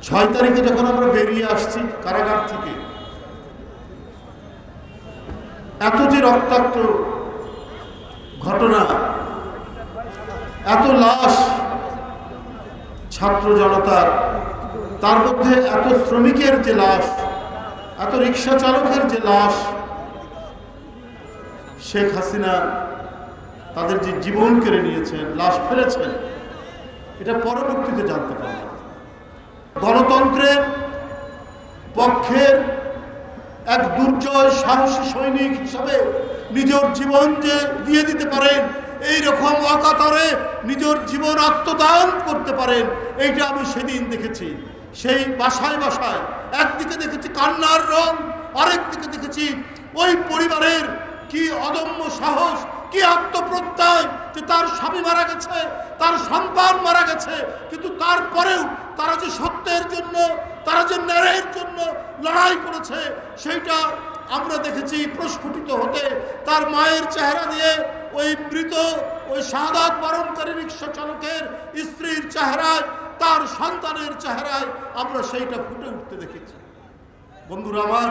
6 তারিখে যখন আমরা বেরিয়ে আসছি কারাগার থেকে, এত যে রক্তাক্ত ঘটনা, এত লাশ ছাত্র জনতার, তার মধ্যে এত শ্রমিকের যে লাশ, এত রিক্সা চালকের যে লাশ, শেখ হাসিনা তাদের যে জীবন কেড়ে নিয়েছেন, লাশ ফেলেছেন, এটা পরবর্তীতে জানতে পারলাম। গণতন্ত্রের পক্ষের এক দুর্জয় সাহসী সৈনিক হিসাবে নিজের জীবন যে দিয়ে দিতে পারেন, এইরকম অকাতরে নিজের জীবন আত্মদান করতে পারেন, এইটা আমি সেদিন দেখেছি। সেই বাসায় বাসায় একদিকে দেখেছি কান্নার রং, আরেকদিকে দেখেছি ওই পরিবারের কি অদম্য সাহস, কি আত্মপ্রত্যয়, যে তার স্বামী মারা গেছে, তার সন্তান মারা গেছে, কিন্তু তারপরেও তারা যে সত্যের জন্য, তারা যে ন্যায়ের জন্য লড়াই করেছে, সেইটা আমরা দেখেছি প্রস্ফুটিত হতে। তার মায়ের চেহারা দিয়ে, ওই মৃত, ওই শাহাদাত বরণকারী রিক্সা চালকের স্ত্রীর চেহারায়, তার সন্তানের চেহারায় আমরা সেইটা ফুটে উঠতে দেখেছি। বন্ধুরা আমার,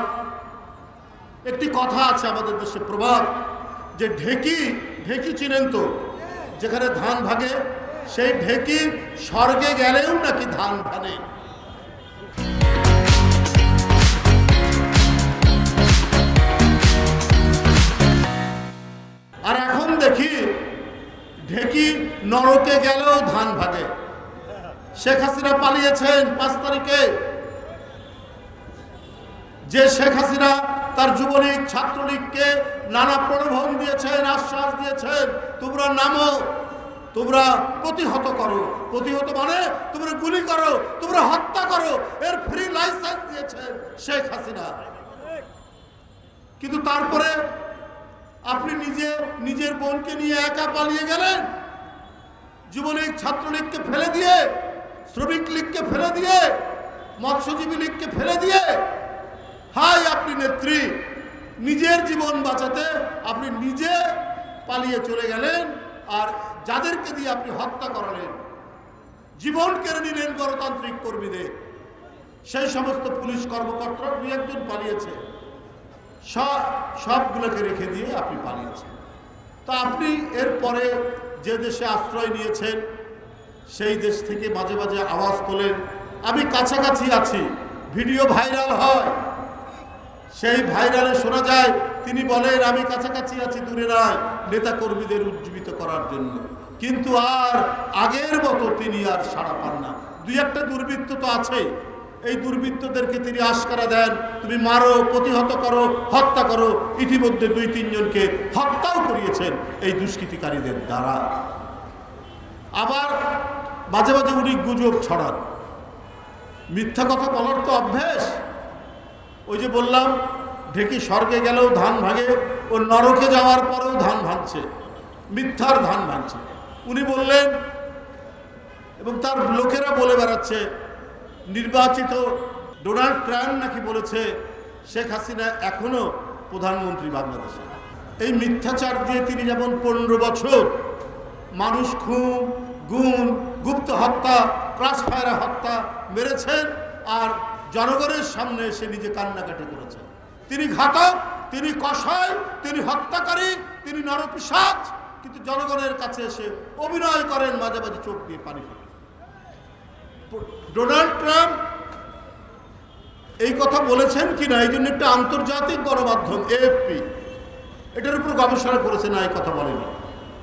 একটি কথা আছে আমাদের দেশে প্রবাদ, যে ঢেকি, ঢেকি চিনেন তো, যেখানে ধান ভাগে, সেই ঢেকি স্বর্গে গেলেও নাকি ধান ভানে। আর এখন দেখি ঢেকি নরকে গেলেও ধান ভাগে। শেখ হাসিনা পালিয়েছেন 5 তারিখে। যে শেখ হাসিনা তার যুবলীগ ছাত্রলীগকে নানা প্রলোভন দিয়েছেন, আশ্বাস দিয়েছেন, তোমরা নামো, তোমরা প্রতিহত করো। প্রতিহত মানে তোমরা গুলি করো, তোমরা হত্যা করো, এর ফ্রি লাইসেন্স দিয়েছেন শেখ হাসিনা। কিন্তু তারপরে আপনি নিজের বোনকে নিয়ে একা পালিয়ে গেলেন, যুবলীগ ছাত্রলীগকে ফেলে দিয়ে, শ্রমিক লীগকে ফেলে দিয়ে, মৎস্যজীবী লীগকে ফেলে দিয়ে। হাই আপনি নেত্রী, নিজের জীবন বাঁচাতে আপনি নিজে পালিয়ে চলে গেলেন, আর যাদেরকে দিয়ে আপনি হত্যা করালেন, জীবন কেড়ে নিলেন গণতান্ত্রিক কর্মীদের, সেই সমস্ত পুলিশ কর্মকর্তা 2-1 জন পালিয়েছে, সবগুলোকে রেখে দিয়ে আপনি পালিয়েছেন। তা আপনি এরপরে যে দেশে আশ্রয় নিয়েছেন, সেই দেশ থেকে মাঝে মাঝে আওয়াজ তোলেন, আমি কাছাকাছি আছি, ভিডিও ভাইরাল হয়। সেই ভাইরালে শোনা যায় তিনি বলেন আমি কাছাকাছি আছি, দূরে নয়, নেতা কর্মীদের উজ্জীবিত করার জন্য। কিন্তু আর আগের মতো তিনি আর সাড়া পান না। 2-1টা দুর্বৃত্ত তো আছে, এই দুর্বৃত্তদেরকে তিনি আশকারা দেন, তুমি মারো, প্রতিহত করো, হত্যা করো। ইতিমধ্যে 2-3 জনকে হত্যাও করিয়েছেন এই দুষ্কৃতিকারীদের দ্বারা। আবার মাঝে মাঝে উনি গুজব ছড়ান, মিথ্যা কথা বলার তো অভ্যেস। ওই যে বললাম, ঢেকি স্বর্গে গেলেও ধান ভাঙে, ও নরকে যাওয়ার পরেও ধান ভাঙছে, মিথ্যার ধান ভাঙছে। উনি বললেন, এবং তার লোকেরা বলে বেড়াচ্ছে, নির্বাচিত ডোনাল্ড ট্রাম্প নাকি বলেছে শেখ হাসিনা এখনো প্রধানমন্ত্রী বাংলাদেশে। এই মিথ্যাচার দিয়ে তিনি যেমন 15 বছর মানুষ খুন, গুম, গুপ্ত হত্যা, ক্রসফায়ারে হত্যা মেরেছেন, আর জনগণের সামনে এসে নিজে কান্নাকাটি করেছেন। তিনি ঘাতক, তিনি কসাই, তিনি হত্যাকারী, তিনি নরপিশাচ, কিন্তু জনগণের কাছে এসে অভিনয় করেন, মাঝে মাঝে চোখ দিয়ে পানি ফেলে। ডোনাল্ড ট্রাম্প এই কথা বলেছেন কিনা, এই জন্য একটা আন্তর্জাতিক গণমাধ্যম AFP এটার উপর গবেষণা করেছে, না এই কথা বলেনি।